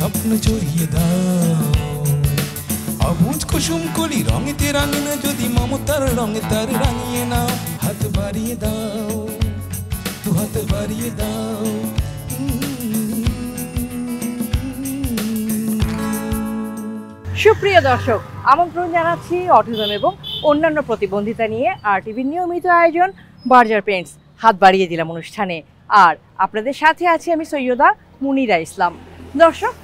স্বপ্ন জড়িয়ে দাও অবুজ কুসুম কলি রঙেতে রাঙিনা যদি মমতার রঙে তার রাঙিয়ে নাও হাত বাড়িয়ে দাও দু হাত বাড়িয়ে দাও সুপ্রিয় দর্শক, আমন্ত্রণ জানাচ্ছি অটিজম এবং অন্যান্য প্রতিবন্ধিতা নিয়ে আরটিভির নিয়মিত আয়োজন বার্জার পেন্টস হাত বাড়িয়ে দিলাম অনুষ্ঠানে। আর আপনাদের সাথে আছি আমি সৈয়দা মুনিরা ইসলাম। দর্শক,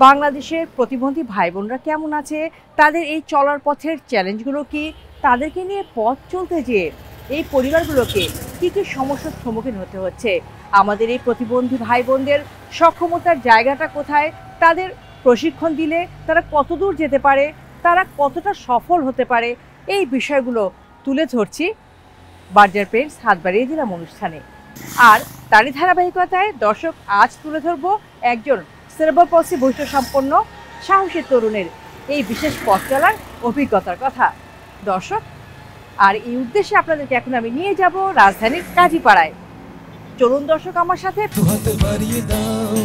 বাংলাদেশের প্রতিবন্ধী ভাই বোনরা কেমন আছে, তাদের এই চলার পথের চ্যালেঞ্জগুলো কি, তাদেরকে নিয়ে পথ চলতে যেয়ে এই পরিবারগুলোকে কী কী সমস্যার সম্মুখীন হতে হচ্ছে, আমাদের এই প্রতিবন্ধী ভাই বোনদের সক্ষমতার জায়গাটা কোথায়, তাদের প্রশিক্ষণ দিলে তারা কতদূর যেতে পারে, তারা কতটা সফল হতে পারে, এই বিষয়গুলো তুলে ধরছি বার্জার পেন্টস হাত বাড়িয়ে দিলাম অনুষ্ঠানে। আর তারই ধারাবাহিকতায় দর্শক, আজ তুলে ধরবো একজন সেরেব্রাল পলসি বৈশিষ্ট্য সম্পন্ন সাহসী তরুণের এই বিশেষ পথ চলার অভিজ্ঞতার কথা। দর্শক, আর এই উদ্দেশ্যে আপনাদেরকে এখন আমি নিয়ে যাব রাজধানীর কাজীপাড়ায়। চলুন দর্শক আমার সাথে। হাত বাড়িয়ে দাও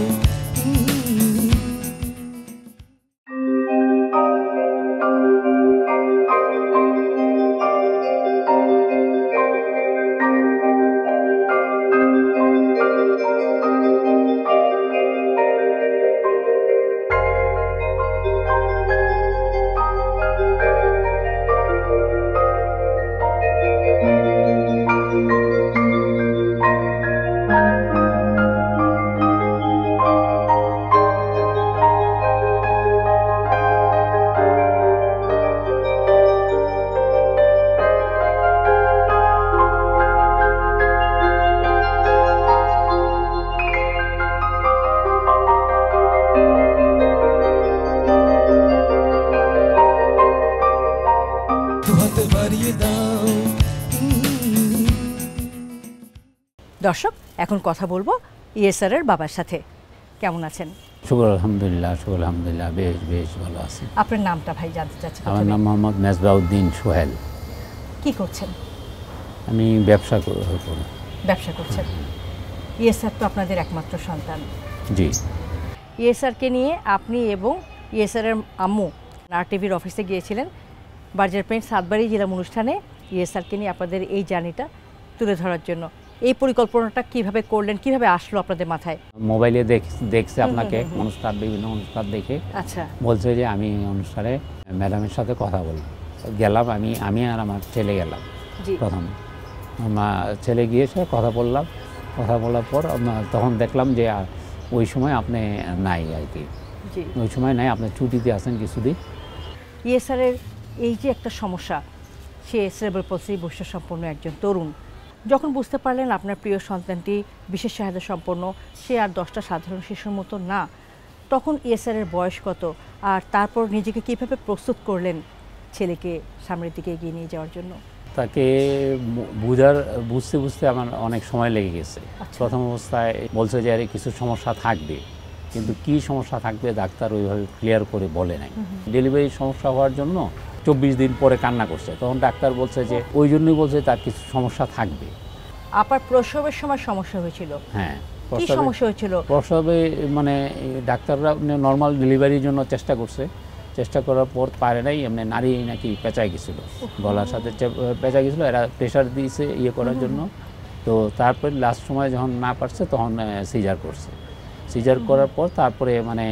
দর্শক, এখন কথা বলবো ইয়েসার এর বাবার সাথে। কেমন আছেন? শুকর আলহামদুলিল্লাহ, শুকর আলহামদুলিল্লাহ, বেশ বেশ ভালো আছি। আপনার নামটা ভাই জানতে চাচ্ছি। আমার নাম মোহাম্মদ মেজবাউদ্দিন সোহেল। কি করছেন? আমি ব্যবসা করি। ব্যবসা করছেন। ইয়েসার তো আপনাদের একমাত্র সন্তান। জি। ইয়েসারকে নিয়ে আপনি এবং ইয়েসারের আম্মু আরটিভির অফিসে গিয়েছিলেন বার্জার পেন্টস হাত বাড়িয়ে দিলাম অনুষ্ঠানে ইয়েসারকে নিয়ে আপনাদের এই জার্নিটা তুলে ধরার জন্য। এই পরিকল্পনাটা কিভাবে করলেন, কিভাবে আসলো আপনাদের মাথায়? মোবাইলে দেখছে আপনাকে অনুষ্ঠান, বিভিন্ন অনুষ্ঠান দেখে আচ্ছা বলছে যে আমি অনুষ্ঠানে ম্যাডামের সাথে কথা বললাম। গেলাম, আমি আর আমার ছেলে গেলাম। প্রথম ছেলে গিয়ে সে কথা বললাম। কথা বলার পর তখন দেখলাম যে ওই সময় আপনি নাই আর কি, ওই সময় নাই, আপনি ছুটিতে আছেন কিছুদিন। ইয়েসারের এই যে একটা সমস্যা, সে সেরেব্রাল পলসি বৈশিষ্ট্য সম্পন্ন একজন তরুণ, যখন বুঝতে পারলেন আপনার প্রিয় সন্তানটি বিশেষ চাহিদা সম্পন্ন, সে আর 10টা সাধারণ শিশুর মতো না, তখন ইয়েসারের বয়স কত, আর তারপর নিজেকে কীভাবে প্রস্তুত করলেন ছেলেকে সামনের দিকে এগিয়ে নিয়ে যাওয়ার জন্য? তাকে বুঝতে বুঝতে আমার অনেক সময় লেগে গেছে। প্রথম অবস্থায় বলছে যে আরে কিছু সমস্যা থাকবে, কিন্তু কি সমস্যা থাকবে ডাক্তার ওইভাবে ক্লিয়ার করে বলে নাই। ডেলিভারির সমস্যা হওয়ার জন্য 24 দিন পরে কান্না করছে, তখন ডাক্তার বলছে যে ওই জন্যই বলছে তার কিছু সমস্যা থাকবে। আপনার প্রসবের সময় সমস্যা হয়েছিল? হ্যাঁ, কি সমস্যা হয়েছিল? প্রসবে মানে ডাক্তাররা নর্মাল ডেলিভারির জন্য চেষ্টা করছে, চেষ্টা করার পর পারে নাই, এমনি নারী নাকি পেঁচায় গেছিল, গলার সাথে পেঁচা গেছিলো, এরা প্রেশার দিয়েছে ইয়ে করার জন্য। তো তারপরে লাস্ট সময় যখন না পারছে তখন সিজার করছে। সিজার করার পর তারপরে মানে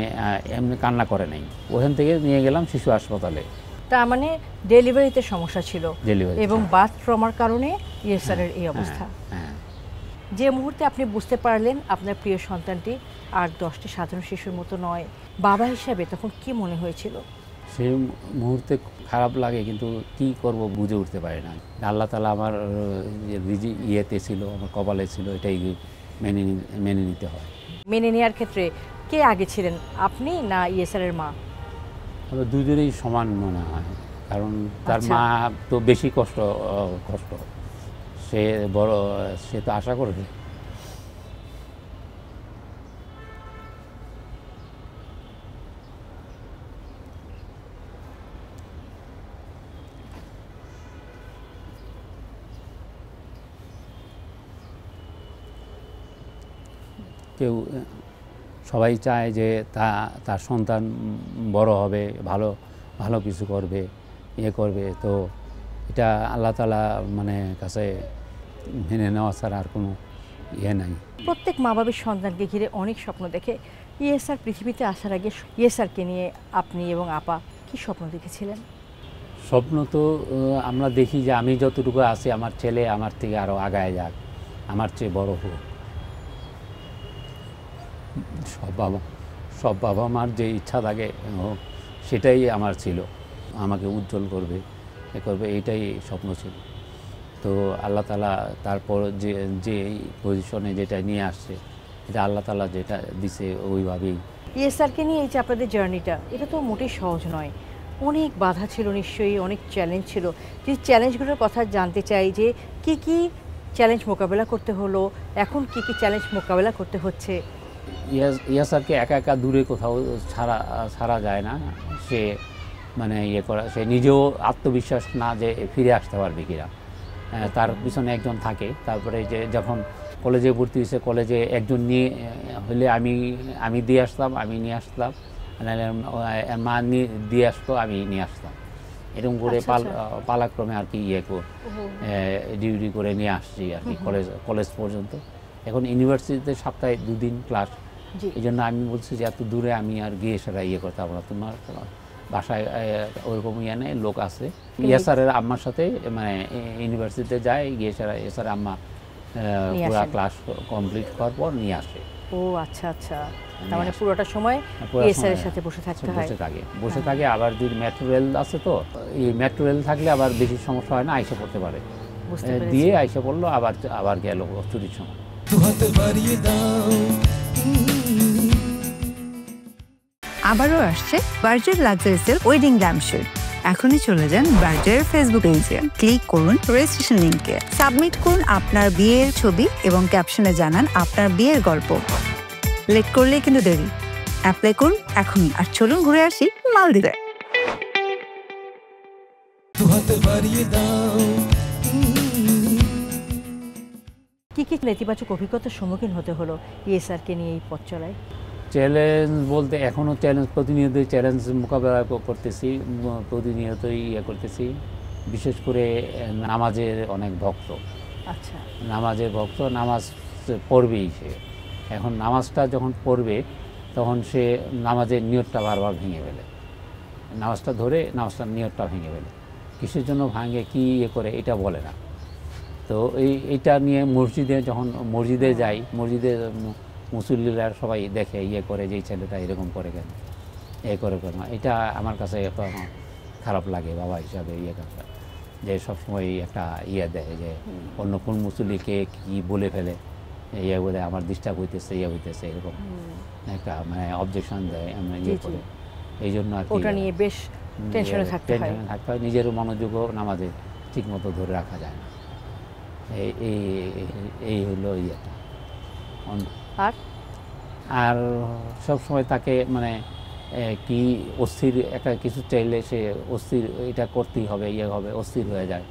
এমনি কান্না করে নাই, ওখান থেকে নিয়ে গেলাম শিশু হাসপাতালে। তার মানে ডেলিভারিতে সমস্যা ছিল এবং বার্থ ট্রমার কারণে ইয়েসারের এই অবস্থা। যে মুহূর্তে আপনি বুঝতে পারলেন আপনার প্রিয় সন্তানটি আর 10টি সাধারণ শিশুর মতো নয়, বাবা হিসাবে তখন কি মনে হয়েছিল? সেই মুহূর্তে খারাপ লাগে, কিন্তু কি করব বুঝে উঠতে পারি না। আল্লাহ তাআলা আমার ইয়েতে ছিল, আমার কপালে ছিল, এটাই মেনে নিতে হয়। মেনে নেওয়ার ক্ষেত্রে কে আগে ছিলেন, আপনি না ইয়েসারের মা? তবে দুজনেই সমান মনে হয়, কারণ তার মা তো বেশি কষ্ট সে বড়, সে তো আশা করবে। কেউ সবাই চায় যে তার সন্তান বড় হবে, ভালো ভালো কিছু করবে, ইয়ে করবে। তো এটা আল্লাহ তাআলা মানে কাছে মেনে নেওয়া ছাড়া আর কোনো ইয়ে নাই। প্রত্যেক মা বাবার সন্তানকে ঘিরে অনেক স্বপ্ন দেখে। ইয়েসার পৃথিবীতে আসার আগে ইয়েসারকে নিয়ে আপনি এবং আপা কি স্বপ্ন দেখেছিলেন? স্বপ্ন তো আমরা দেখি যে আমি যতটুকু আছি, আমার ছেলে আমার থেকে আরও আগায় যাক, আমার চেয়ে বড় হোক। সব বাবা মার যে ইচ্ছা থাকে সেটাই আমার ছিল, আমাকে উজ্জ্বল করবে, এ করবে, এইটাই স্বপ্ন ছিল। তো আল্লাহ তাআলা তারপর যে পজিশনে যেটা নিয়ে আসছে, এটা আল্লাহ তাআলা যেটা দিছে ওইভাবেই। ইয়েসারকে নিয়ে এই যে আপনাদের জার্নিটা, এটা তো মোটেই সহজ নয়। অনেক বাধা ছিল নিশ্চয়ই, অনেক চ্যালেঞ্জ ছিল। যে চ্যালেঞ্জগুলোর কথা জানতে চাই যে কি কি চ্যালেঞ্জ মোকাবেলা করতে হলো, এখন কি কি চ্যালেঞ্জ মোকাবেলা করতে হচ্ছে? ইয়াসারকে একা একা দূরে কোথাও ছাড়া যায় না। সে মানে সে নিজেও আত্মবিশ্বাস না যে ফিরে আসতে পারবে কিনা, তার পিছনে একজন থাকে। তারপরে যে যখন কলেজে ভর্তি হয়েছে, কলেজে একজন নিয়ে হলে আমি দিয়ে আসতাম, আমি নিয়ে আসতাম, মা দিয়ে আসতো, আমি নিয়ে আসতাম। এরকম করে পালাক্রমে আর কি ডিউটি করে নিয়ে আসছি আর কি কলেজ পর্যন্ত। এখন ইউনিভার্সিটিতে সপ্তাহে 2 দিন ক্লাস। এই জন্য আমি বলছি যে এত দূরে আমি আর গিয়ে সেটা করতে পারবো না। তোমার বাসায় ওইরকম নেই, লোক আছে। ইয়াসারের আম্মার সাথে মানে ইউনিভার্সিটিতে যায়, গিয়ে ইয়াসারের আম্মা পুরো ক্লাস কমপ্লিট করার পর নিয়ে আসে। ও আচ্ছা আচ্ছা, তার মানে পুরোটা সময় ইয়াসারের সাথে বসে থাকতে হয়। বসে থাকে। আবার যদি মেট্রো রেল আছে, তো এই মেট্রো রেল থাকলে আবার বেশি সমস্যা হয় না, আইসা পড়তে পারে। দিয়ে আইসা পড়লো, আবার গেল ছুটির সময়। আবারও আসছে Berger luxury silk wedding lampshade. এখনই চলে যান বার্জারের ফেসবুক পেজে, ক্লিক করুন রেজিস্ট্রেশন লিংকে, সাবমিট করুন আপনার বিয়ের ছবি এবং ক্যাপশনে জানান আপনার বিয়ের গল্প। লেট করলে কিন্তু দেরি। অ্যাপ্লাই করুন এখনই। আর চলুন ঘুরে আসি মালদ্বীপে। কি কি নেতিবাচক অভিজ্ঞতার সম্মুখীন হতে হলো ইয়েসারকে নিয়ে এই পথ চলায়? চ্যালেঞ্জ বলতে এখনও প্রতিনিয়তই চ্যালেঞ্জ মোকাবেলা করতেছি, প্রতিনিয়তই করতেছি। বিশেষ করে নামাজের অনেক ভক্ত। আচ্ছা, নামাজের ভক্ত, নামাজ পড়বেই সে। এখন নামাজটা যখন পড়বে তখন সে নামাজের নিয়তটা বারবার ভেঙে ফেলে। নামাজটা ধরে নামাজটার নিয়তটা ভেঙে ফেলে। কিসের জন্য ভাঙে, কি করে, এটা বলে না। তো এইটা নিয়ে যখন মসজিদে যাই, মসজিদে মুসল্লিরা সবাই দেখে করে যে এই ছেলেটা এরকম করে কেন, করে কেন। এটা আমার কাছে খারাপ লাগে বাবা হিসাবে। কাজটা যে সবসময় একটা দেয় যে অন্য কোন মুসল্লিকে কি বলে ফেলে, বলে আমার ডিস্টার্ব হইতেছে, হইতেছে, এরকম একটা মানে অবজেকশন দেয়। আমরা করে এই জন্য আর কি ওটা নিয়ে বেশ টেনশনে থাকতে হয়। নিজেরও মনোযোগও নামাজে ঠিক মতো ধরে রাখা যায় না। এই হলো ইয়েটা। আর সবসময় তাকে মানে কি অস্থির, একটা কিছু চাইলে সে অস্থির, এটা করতেই হবে, হবে, অস্থির হয়ে যায়।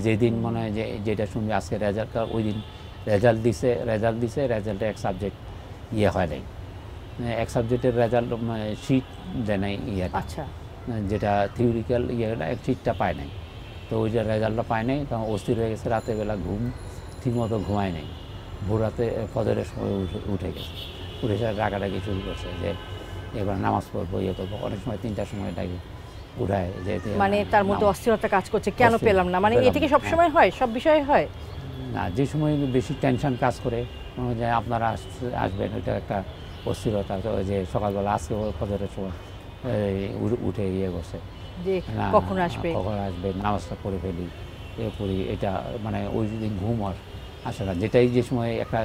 যেদিন মনে হয় যে যেটা শুনবে আজকে রেজাল্টটা, ওই দিন রেজাল্ট দিছে, রেজাল্টে এক সাবজেক্ট হয় নাই, এক সাবজেক্টের রেজাল্ট শিট দেয় নাই, আচ্ছা, যেটা থিওরিক্যাল এক শিটটা পায় নাই। তো ওই যে রেজাল্টটা পায় নাই, তখন অস্থির হয়ে গেছে। রাতের বেলা ঠিকমতো ঘুমায় নাই। ভোর রাতে ফজরের সময় উঠে গেছে, উঠে সে ডাকাডাকি শুরু করছে যে এবার নামাজ পড়বো, করবো। অনেক সময় 3টার সময় ডাকি উঠায়, যে মানে তার মধ্যে অস্থিরতা কাজ করছে, কেন পেলাম না, মানে এটা কি সবসময় হয়, সব বিষয়ে হয় না। যে সময় বেশি টেনশন কাজ করে, যে আপনারা আসবেন, ওইটা একটা অস্থিরতা, যে সকালবেলা আজকে ফজরের সময় উঠে করছে যে কখন আসবে, নামাজটা পড়ে ফেলি, পড়ি। এটা মানে ওই দিন ঘুম আসে না, যেটাই যে সময় একটা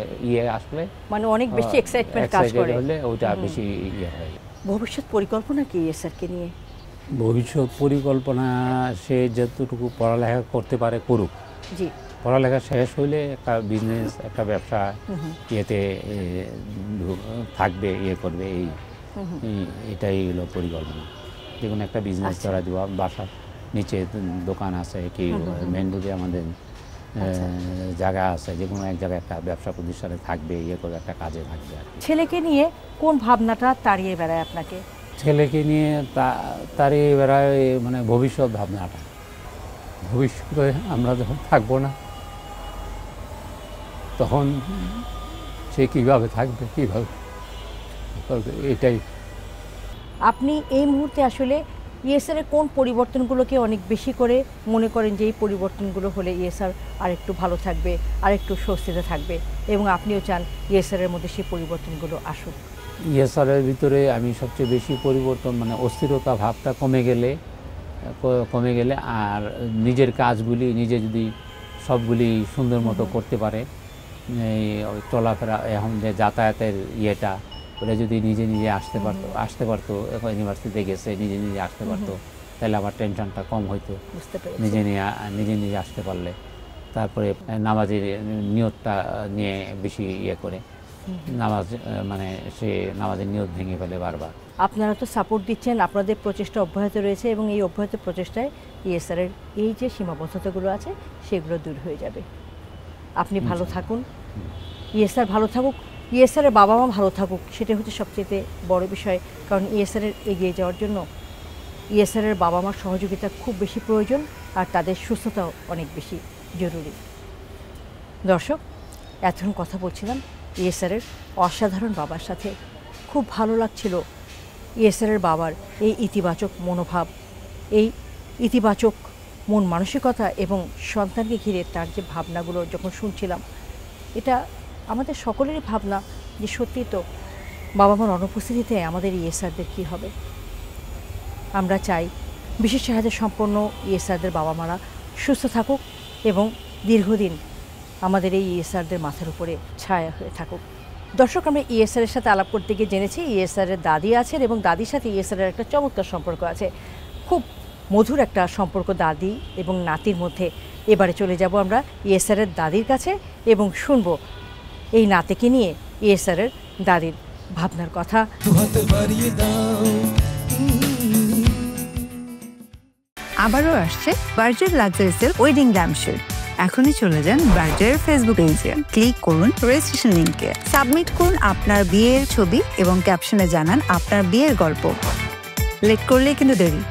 আসলে মানে অনেক বেশি এক্সাইটমেন্ট কাজ করে, হলে ওইটা বেশি হয়। ভবিষ্যৎ পরিকল্পনা কি ইয়েসারকে নিয়ে? ভবিষ্যৎ পরিকল্পনা সে যতটুকু পড়ালেখা করতে পারে করুক। জি, পড়ালেখা শেষ হইলে একটা বিজনেস, একটা ব্যবসা থাকবে, করবে। এটাই হলো পরিকল্পনা। যে কোনো একটা বিজনেস করা দেওয়া। বাসার নিচে দোকান আছে, কি মেন রোডে আমাদের জায়গা আছে, যে কোনো এক জায়গায় একটা ব্যবসা প্রতিষ্ঠানে থাকবে, ইয়ে করে একটা কাজে থাকবে আর কি। ছেলেকে নিয়ে কোন ভাবনাটা তাড়িয়ে বেড়ায় আপনাকে? ছেলেকে নিয়ে তারই বেড়ায় মানে ভবিষ্যৎ ভাবনাটা, ভবিষ্যতে আমরা যখন থাকবো না তখন সে কীভাবে থাকবে, কীভাবে করবে, এটাই। আপনি এই মুহূর্তে আসলে ইএসআর এর কোন পরিবর্তনগুলোকে অনেক বেশি করে মনে করেন যে এই পরিবর্তনগুলো হলে ইএসআর আরেকটু ভালো থাকবে, আরেকটু স্বস্তিতে থাকবে, এবং আপনিও চান ইএসআর এর মধ্যে সেই পরিবর্তনগুলো আসুক? ইএসআরের ভিতরে আমি সবচেয়ে বেশি পরিবর্তন মানে অস্থিরতা ভাবটা কমে গেলে আর নিজের কাজগুলি নিজে যদি সবগুলি সুন্দর মতো করতে পারে, এই চলাফেরা এখন যে যাতায়াতের ইয়েটা ওরা যদি নিজে নিজে আসতে পারতো এখন ইউনিভার্সিটিতে গেছে নিজে নিজে আসতে পারতো, তাহলে আমার টেনশনটা কম হইতো নিজে নিজে আসতে পারলে। তারপরে নামাজের নিয়তটা নিয়ে বেশি ইয়ে করে নামাজ মানে সে নামাজের নিয়ত ভেঙে ফেলে বারবার। আপনারা তো সাপোর্ট দিচ্ছেন, আপনাদের প্রচেষ্টা অব্যাহত রয়েছে, এবং এই অব্যাহত প্রচেষ্টায় ইএসআর এর এই যে সীমাবদ্ধতাগুলো আছে সেগুলো দূর হয়ে যাবে। আপনি ভালো থাকুন, ইএসআর ভালো থাকুক, ইএসআর এর বাবা মা ভালো থাকুক, সেটা হচ্ছে সবচেয়ে বড় বিষয়। কারণ ইএসআর এর এগিয়ে যাওয়ার জন্য ইএসআর এর বাবা মার সহযোগিতা খুব বেশি প্রয়োজন, আর তাদের সুস্থতাও অনেক বেশি জরুরি। দর্শক, এতক্ষণ কথা বলছিলাম ইএসআর এর অসাধারণ বাবার সাথে। খুব ভালো লাগছিল ইএসআর এর বাবার এই ইতিবাচক মনোভাব, এই ইতিবাচক মন মানসিকতা এবং সন্তানকে ঘিরে তার যে ভাবনাগুলো যখন শুনছিলাম, এটা আমাদের সকলেরই ভাবনা যে সত্যি তো বাবা মার অনুপস্থিতিতে আমাদের ইএসআরদের কী হবে। আমরা চাই বিশেষ চাহিদা সম্পন্ন ইএসআরদের বাবা মারা সুস্থ থাকুক এবং দীর্ঘদিন আমাদের এই ইএসআরদের মাথার উপরে ছায়া হয়ে থাকুক। দর্শক, আমরা ইএসআর এর সাথে আলাপ করতে গিয়ে জেনেছি ইএসআর এর দাদি আছেন এবং দাদির সাথে ইএসআর এর একটা চমৎকার সম্পর্ক আছে, খুব মধুর একটা সম্পর্ক দাদি এবং নাতির মধ্যে। এবারে চলে যাব আমরা ইএসআর এর দাদির কাছে এবং শুনবো এই নাতিকে নিয়ে ইএসআর এর দাদির ভাবনার কথা। আবারও আসছে বার্জার লাক্সারিসের ওয়েডিং ল্যাম্পশেড। এখনই চলে যান বার্জারের ফেসবুক পেজে, ক্লিক করুন রেজিস্ট্রেশন লিংকে, সাবমিট করুন আপনার বিয়ের ছবি এবং ক্যাপশনে জানান আপনার বিয়ের গল্প। লেট করলে কিন্তু দেরি,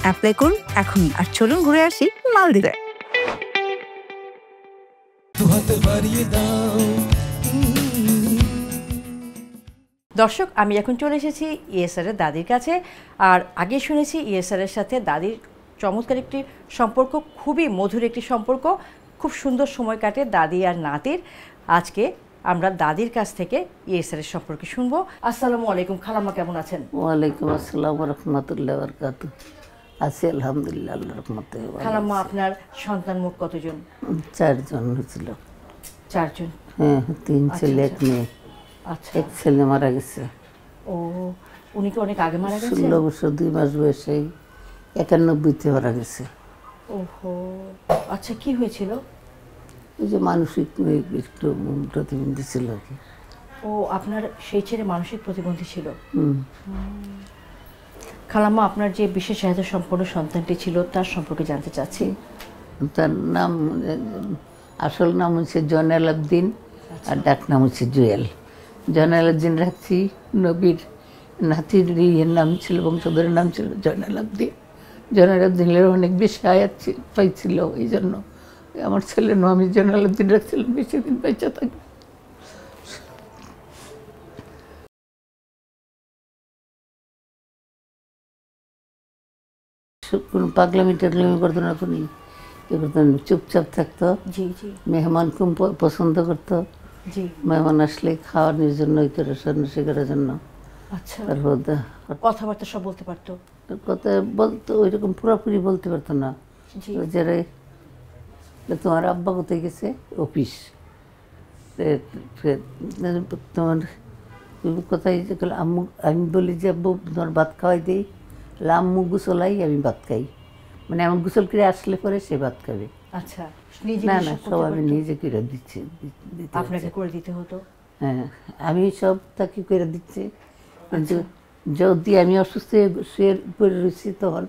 অ্যাপ্লাই করুন এখনই। আর চলুন ঘুরে আসি মালদ্বীপে। দর্শক, আমি এখন চলে এসেছি ইএসআর এর দাদির কাছে। আর আগে শুনেছি ইএসআর এর সাথে দাদির চমৎকার একটি সম্পর্ক, খুবই মধুর একটি সম্পর্ক, খুব সুন্দর সময় কাটে দাদি আর নাতির। আজকে আমরা দাদির কাছ থেকে ইএসআর এর সম্পর্কে শুনবো। আসসালামু আলাইকুম, খালাম্মা কেমন আছেন? ওয়ালাইকুম আসসালাম ওয়া রাহমাতুল্লাহি ওয়া বারাকাতুহু। আছি আলহামদুলিল্লাহ, আল্লাহর রহমতে। খালাম্মা, আপনার সন্তান মোট কতজন? 4 জন হয়েছিল। 4 জন? হ্যাঁ, 3 ছেলে 1 মেয়ে। আচ্ছা, 1 ছেলে মারা গেছে। ও, উনি কি অনেক আগে মারা গেছেন? 16 বছর 2 মাস বয়সে 91-তে মারা গেছে। ওহো, আচ্ছা, কি হয়েছিল? ওই যে মানসিক একটু প্রতিবন্ধী ছিল আর কি। ও, আপনার সেই ছেলে মানসিক প্রতিবন্ধী ছিল? খালাম্মা, আপনার যে বিশেষ চাহিদা সম্পন্ন সন্তানটি ছিল তার সম্পর্কে জানতে চাচ্ছি। তার নাম, আসল নাম হচ্ছে জয়নাল আবদিন, আর ডাক নাম হচ্ছে জুয়েল। জয়নাল আবদিন রাখছি নবীর নাতির ইয়ের নাম ছিল, বংশধরের নাম ছিল জয়নাল আবদিন। জয়নাল আবদিনের অনেক বেশি আয়াত পাইছিল, এই জন্য আমার ছেলের নাম আমি জয়নাল আবদিন রাখছিলাম, বেশি দিন বেঁচে থাকি। কোনো পাগলামি টাগলামি করতো না, কোনো ইয়ে করতো না, চুপচাপ থাকতো। জি জি। মেহমান খুব পছন্দ করতো। জি। মেহমান আসলে খাওয়ানোর জন্য, সন্ন্যাসী করার জন্য। আচ্ছা, তারপর কথাবার্তা সব বলতে পারতো? কথা বলতো, ওইরকম পুরোপুরি বলতে পারতো না। যারা তোমার আব্বা কোথায় গেছে? অফিস। তোমার কোথায় আম্মু, আমি বলি যে আব্বু তোমার ভাত খাওয়াই দিই, আম্মু গুছলাই, আমি ভাত খাই। মানে আমার গোসল করে আসলে পরে সে ভাত খাবে। আচ্ছা, না না, সব আমি নিজে করে দিচ্ছি। আপনাকে করে দিতে হতো? হ্যাঁ, আমি সব তাকে করে দিচ্ছি। কিন্তু যদি আমি অসুস্থ হয়ে শুয়ে পড়ে রয়েছি, তখন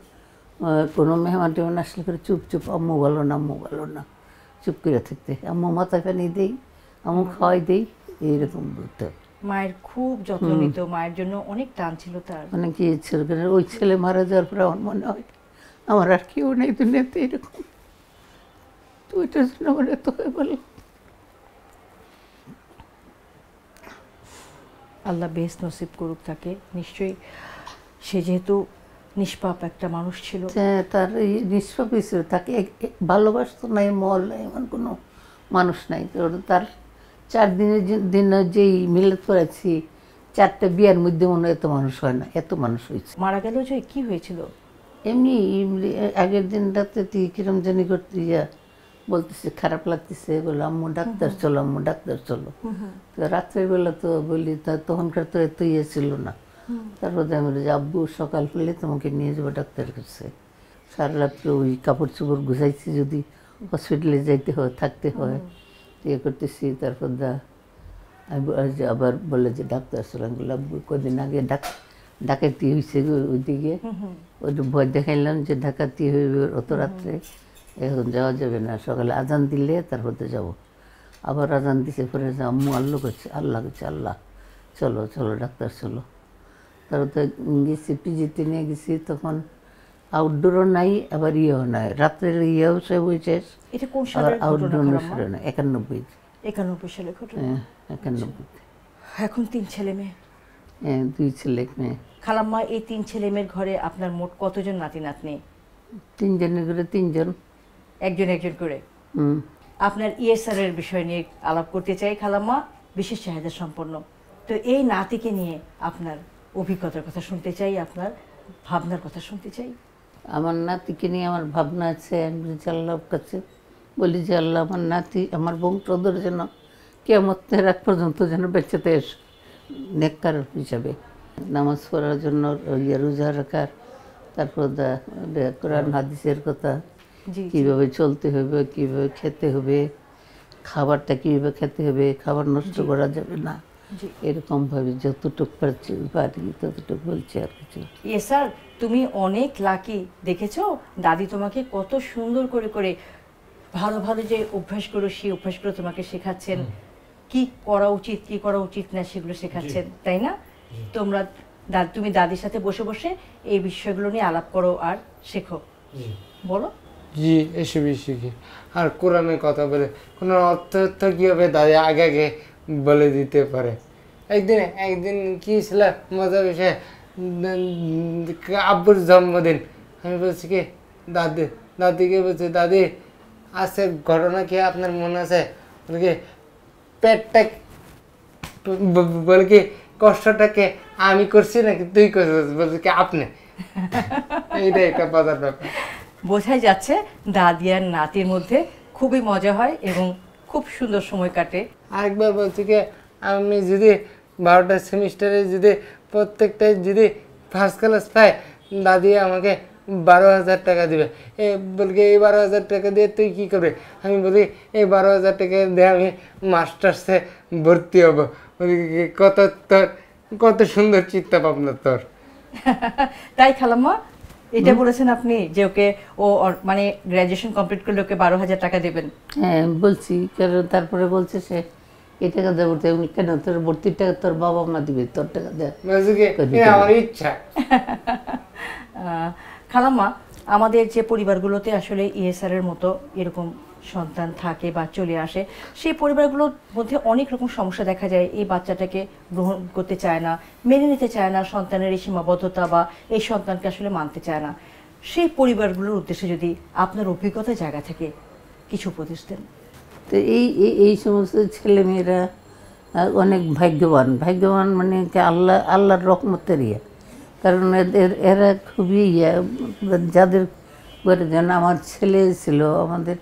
কোনো মেহমান টেহমান আসলে করে চুপ চুপ, আম্মু বলো না, আম্মু বলো না, চুপ করে থাকতে। আম্মু মাথা পানি দেই, আম্মু খাওয়াই দেই, এইরকম বলতো। মায়ের খুব যত্ন নিত, মায়ের জন্য অনেক টান ছিল তার। অনেক ইয়ে ছিল, কারণ ওই ছেলে মারা যাওয়ার পরে আমার মনে হয় আমার আর কেউ নেই দুনিয়াতে এরকম। তো ওইটার জন্য আমার এত হয়ে বললাম। আল্লাহ বেশ নসিব করুক তাকে। নিশ্চয়ই সে যেহেতু নিষ্পাপ একটা মানুষ ছিল। তার এই নিষ্পাপ ছিল, তাকে ভালোবাসতো নাই, মল নাই, এমন কোনো মানুষ নাই। তো তার 4 দিনের দিন যেই মিলাদ করেছি, 4টা বিয়ার মধ্যে মনে হয় এত মানুষ হয় না, এত মানুষ হয়েছে। মারা গেল যে কি হয়েছিল? এমনি আগের দিন রাতে তুই কিরম জানি করতে বলতেছে খারাপ লাগতেছে, বলে আম্মু ডাক্তার চলো, আম্মু ডাক্তার চলো। তো রাত্রের বেলা তো বলি, তখনকার তো এত ইয়ে ছিল না। তারপরে আমি বলি যে আব্বু সকাল হলে তোমাকে নিয়ে যাবো ডাক্তার কাছে। সারা রাত্রে ওই কাপড় চোপড় গুছাইছি, যদি হসপিটালে যাইতে হয়, থাকতে হয়, ইয়ে করতেছি। তারপর আমি আবার বলে যে ডাক্তার চলো। আমি বললাম আব্বু কদিন আগে ডাকাতি হয়েছে ওইদিকে, ওইটা ভয় দেখাইলাম যে ডাকাতি হইবে অত রাত্রে, এখন যাওয়া যাবে না, সকালে আজান দিলে তারপর তো যাবো। আবার আজান দিছে, পরে আম্মু আল্লাহ করছে, আল্লাহ করছে, আল্লাহ চলো চলো ডাক্তার চলো। তারপর তো গেছি, পিজিতে নিয়ে গেছি, তখন আউটডোরও নাই, আবার ইয়েও নাই, রাত্রের ইয়েও সে বইছে। এটা কোন আবার সালের আউটডোর ঘটনা? অনুসারে না, 91। 91 সালে ঘটনা। হ্যাঁ 91। এখন 3 ছেলে মেয়ে। হ্যাঁ 2 ছেলে মেয়ে। খালাম্মা, এই 3 ছেলে মেয়ের ঘরে আপনার মোট কতজন নাতি নাতনি? 3 জনের করে 3 জন। একজন একজন করে। আপনার ইএসআর এর বিষয় নিয়ে আলাপ করতে চাই খালাম্মা, বিশেষ চাহিদা সম্পন্ন। তো এই নাতিকে নিয়ে আপনার অভিজ্ঞতার কথা শুনতে চাই, আপনার ভাবনার কথা শুনতে চাই। আমার নাতিকে নিয়ে আমার ভাবনা আছে। আমি বলছি আল্লাহর কাছে বলি যে আল্লাহ আমার নাতি, আমার বংশধর যেন কিয়ামতের রাত পর্যন্ত যেন বেঁচেতে এসে নেককার হিসাবে নামাজ পড়ার জন্য, রোজা রাখার, তারপর কোরআন হাদিসের কথা, কীভাবে চলতে হবে, কীভাবে খেতে হবে, খাবারটা কীভাবে খেতে হবে, খাবার নষ্ট করা যাবে না, এরকমভাবে যতটুকু পারি ততটুকু বলছি। আর কিছু স্যার, তুমি অনেক লাকি। দেখেছো দাদি তোমাকে কত সুন্দর করে করে ভালো ভালো যে অভ্যাসগুলো, সেই অভ্যাসগুলো তোমাকে শেখাচ্ছেন, কি করা উচিত কি করা উচিত না সেগুলো শেখাচ্ছেন, তাই না? তুমি দাদির সাথে বসে বসে এই বিষয়গুলো নিয়ে আলাপ করো আর শেখো, বলো। জি, এসবই শিখি। আর কোরআনের কথা বলে কোনো অর্থ কি হবে দাদি আগে আগে বলে দিতে পারে। একদিন কি ছিল মজা বিষয়, আব্বুর জন্মদিন। আমি বলছি কি দাদিকে বলছি, দাদি আজকের ঘটনা কি আপনার মনে আছে? বলে কি পেটটা, বলে কি কষ্টটাকে আমি করছি নাকি তুই করছিস? বলছি কি আপনি। এইটাই একটা মজার ব্যাপার। বোঝাই যাচ্ছে দাদি আর নাতির মধ্যে খুবই মজা হয় এবং খুব সুন্দর সময় কাটে। আরেকবার বলছি কি, আমি যদি 12টা সেমিস্টারে যদি প্রত্যেকটাই যদি ফার্স্ট ক্লাস পাই, দাদি আমাকে 12,000 টাকা দিবে। বলি এই 12,000 টাকা দিয়ে তুই কী করবে? আমি বলি এই 12,000 টাকা দিয়ে আমি মাস্টার্সে ভর্তি হব। বলি কত সুন্দর চিন্তা ভাবনা তোর। তাই খালাম্মা, এটা বলেছেন আপনি যে ওকে মানে গ্র্যাজুয়েশন কমপ্লিট করলে ওকে 12,000 টাকা দেবেন? হ্যাঁ বলছি, কারণ তারপরে বলছে সে এই টাকা দেবো, কেন তোর ভর্তির টাকা তোর বাবা মা দিবে, তোর টাকা দেয় আমার ইচ্ছা। খালাম্মা, আমাদের যে পরিবারগুলোতে আসলে ইএসআর এর মতো এরকম সন্তান থাকে বা চলে আসে, সেই পরিবারগুলোর মধ্যে অনেক রকম সমস্যা দেখা যায়। এই বাচ্চাটাকে গ্রহণ করতে চায় না, মেনে নিতে চায় না, সন্তানের এই সীমাবদ্ধতা বা এই সন্তানকে আসলে মানতে চায় না। সেই পরিবারগুলোর উদ্দেশ্যে যদি আপনার অভিজ্ঞতার জায়গা থেকে কিছু উপদেশ দেন। তো এই সমস্ত ছেলেমেয়েরা অনেক ভাগ্যবান, মানে আল্লাহর রহমতের ইয়ে। কারণ এরা খুবই যাদের ঘরে, যেন আমার ছেলে ছিল, আমাদের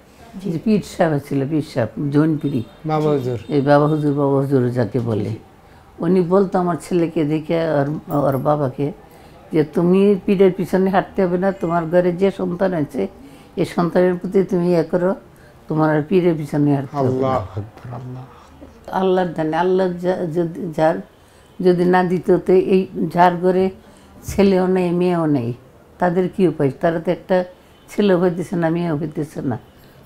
পীর সাহেব ছিল, পীর সাহেব জৈনপুরি এই বাবা হুজুর যাকে বলে, উনি বলতো আমার ছেলেকে দেখে ওর বাবাকে যে তুমি পীরের পিছনে হাঁটতে হবে না, তোমার ঘরে যে সন্তান আছে এই সন্তানের প্রতি তুমি ইয়ে করো, তোমার আর পীরের পিছনে হাঁটতে হবে না। আল্লাহর জানে, আল্লাহ যদি না দিত তো এই যার ঘরে ছেলেও নেই মেয়েও নেই তাদের কি উপায়? তারা তো একটা ছেলে হইতেছে না, মেয়েও হইতেছে না,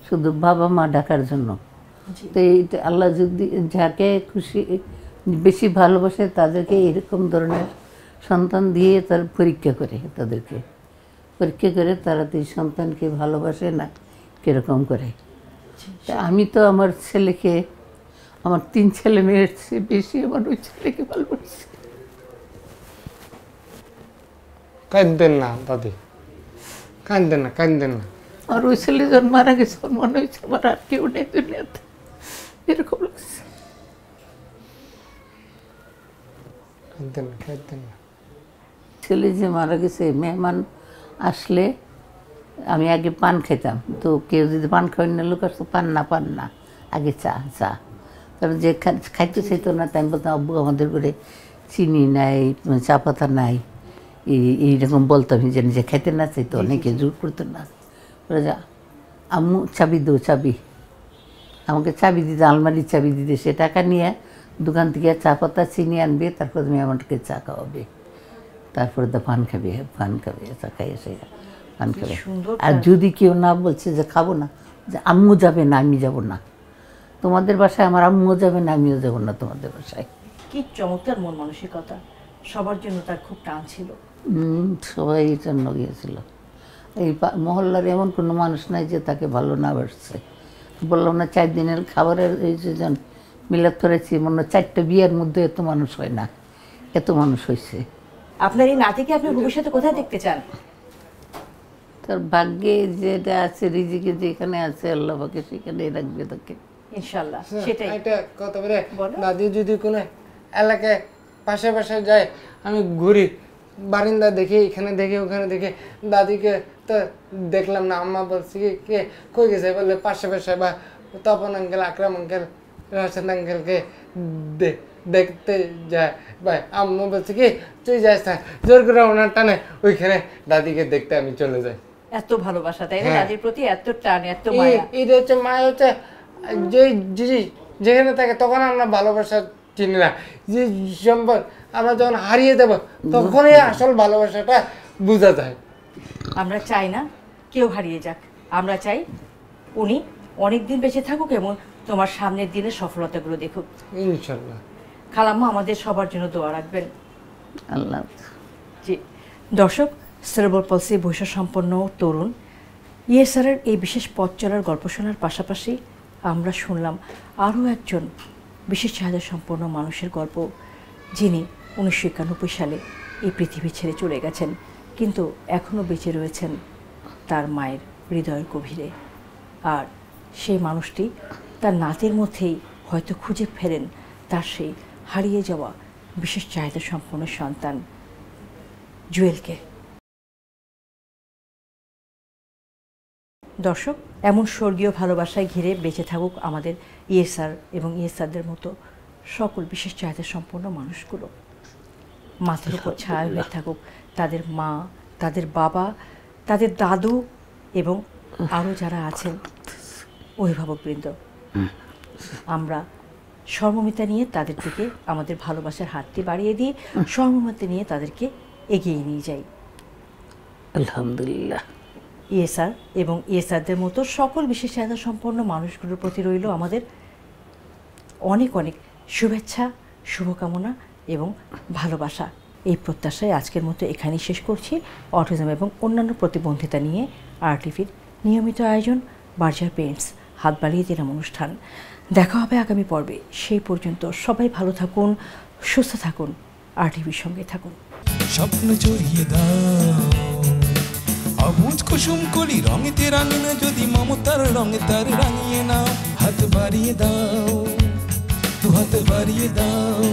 শুধু বাবা মা ডাকার জন্য। তো এইটা আল্লাহ যদি যাকে খুশি বেশি ভালোবাসে তাদেরকে এরকম ধরনের সন্তান দিয়ে তার পরীক্ষা করে, তাদেরকে পরীক্ষা করে তারা তো সন্তানকে ভালোবাসে না কীরকম করে। তা আমি তো আমার ছেলেকে, আমার 3 ছেলে মেয়ের চেয়ে বেশি আমার ওই ছেলেকে ভালোবাসি। কাঁদতেন না দাদি, কাঁদতেন না, কাঁদতেন না। আর ওই ছেলে যখন মারা গেছে মনে হয়েছে আমার আর কেউ নেই দুনিয়াতে, এরকম লাগছে। কাঁদতেন না, কাঁদতেন না। ছেলে যে মারা গেছে, মেহমান আসলে আমি আগে পান খেতাম, তো কেউ যদি পান খাওয়াই না লোক আসতো, পান না আগে চা। তারপর যে খাইতে চাইতো না তাই আমি বলতাম আব্বু আমাদের করে চিনি নাই, চা পাতা নাই, এইরকম বলতাম। যে খাইতে না চাইতো, অনেকে জোর করতো না। যা আম্মু চাবি দো, চাবি আমাকে চাবি দিতে, আলমারির চাবি দিতে। সে টাকা নিয়ে দোকান থেকে চা পাতা চিনি আনবে, তারপর তুমি আমাকে চা খাওয়াবে, তারপরে তো পান খাবে, চা খাইয়ে সে পান খাবে। আর যদি কেউ না বলছে যে খাবো না, যে আম্মু যাবে না আমি যাব না, তোমাদের বাসায় আমার আম্মুও যাবে না আমিও যাব না তোমাদের বাসায়। কি চমৎকার মন মানসিকতা, সবার জন্য তার খুব টান ছিল। সবাই জন্য গিয়েছিল। এই মহল্লার এমন কোনো মানুষ নাই যে তাকে ভালো না বাসছে। বললাম না 4 দিনের খাবারের এই যে মিলাদ করেছি, মনে 4টা বিয়ের মধ্যে এত মানুষ হয় না, এত মানুষ হয়েছে। আপনার এই নাতিকে আপনি ভবিষ্যতে কোথায় দেখতে চান? তার ভাগ্যে যেটা আছে, রিজিকে যেখানে আছে আল্লাহ পাকে সেখানেই রাখবে তাকে ইনশাআল্লাহ। সেটাই একটা কথা বলে, দাদি যদি কোনো এলাকায় পাশে যায়, আমি ঘুরি, বারিন্দা দেখি, এখানে দেখি, ওখানে দেখি, দাদিকে তো দেখলাম না। আম্মা বলছি কি কে কই গেছে, বললে পাশে বা তপন আঙ্কেল, আকরাম আঙ্কেল, রাশেদ আঙ্কেলকে দেখতে যায়। ভাই আম্মা বলছে কি তুই যাস না, জোর করে ওনার টানে ওইখানে দাদিকে দেখতে আমি চলে যাই। এত ভালোবাসা, তাই না? দাদির প্রতি এত টান, এত মায়া। এটা হচ্ছে মায়া, হচ্ছে যে যেখানে থাকে তখন আমরা ভালোবাসা চিনি না। যে সম্পদ আমরা যখন হারিয়ে দেব তখনই আসল ভালোবাসাটা বোঝা যায়। আমরা চাই না কেউ হারিয়ে যাক, আমরা চাই উনি অনেকদিন বেঁচে থাকুক এবং তোমার সামনের দিনের সফলতাগুলো দেখুক ইনশাল্লাহ। খালাম্মা আমাদের সবার জন্য দোয়া রাখবেন। আল্লাহ। জি দর্শক, সেরেব্রাল পলসি বৈশিষ্ট্য সম্পন্ন তরুণ ইয়েসারের এই বিশেষ পথ চলার গল্প শোনার পাশাপাশি আমরা শুনলাম আরও একজন বিশেষ চাহিদা সম্পন্ন মানুষের গল্প, যিনি 1991 সালে এই পৃথিবী ছেড়ে চলে গেছেন, কিন্তু এখনও বেঁচে রয়েছেন তার মায়ের হৃদয়ের গভীরে। আর সেই মানুষটি তার নাতির মধ্যেই হয়তো খুঁজে ফেরেন তার সেই হারিয়ে যাওয়া বিশেষ চাহিদা সম্পন্ন সন্তান জুয়েলকে। দর্শক, এমন স্বর্গীয় ভালোবাসায় ঘিরে বেঁচে থাকুক আমাদের ইয়েসার এবং ইয়েসারদের মতো সকল বিশেষ চাহিদা সম্পন্ন মানুষগুলো। মাথার উপর ছায়া হয়ে থাকুক তাদের মা, তাদের বাবা, তাদের দাদু এবং আরও যারা আছেন অভিভাবকবৃন্দ। আমরা সর্বমিতা নিয়ে তাদের দিকে আমাদের ভালোবাসার হাতটি বাড়িয়ে দিয়ে সর্বমিতা নিয়ে তাদেরকে এগিয়ে নিয়ে যাই। আলহামদুলিল্লাহ। ইয়েসার এবং ইয়েসারদের মতো সকল বিশেষ চাহিদা সম্পন্ন মানুষগুলোর প্রতি রইল আমাদের অনেক অনেক শুভেচ্ছা, শুভকামনা এবং ভালোবাসা। এই প্রত্যাশায় আজকের মতো এখানেই শেষ করছি। অটিজম এবং অন্যান্য প্রতিবন্ধিতা নিয়ে RTVর নিয়মিত আয়োজন বার্জার পেইন্টস হাত বাড়িয়ে দিলাম অনুষ্ঠান। দেখা হবে আগামী পর্বে। সেই পর্যন্ত সবাই ভালো থাকুন, সুস্থ থাকুন, RTVর সঙ্গে থাকুন। স্বপ্ন জড়িয়ে দাও অবুঝ কুসুম কলি রঙেতে রাঙিনা, যদি মমতার রঙে তার রাঙিয়ে নাও। হাত বাড়িয়ে দাও, দু হাত বাড়িয়ে দাও।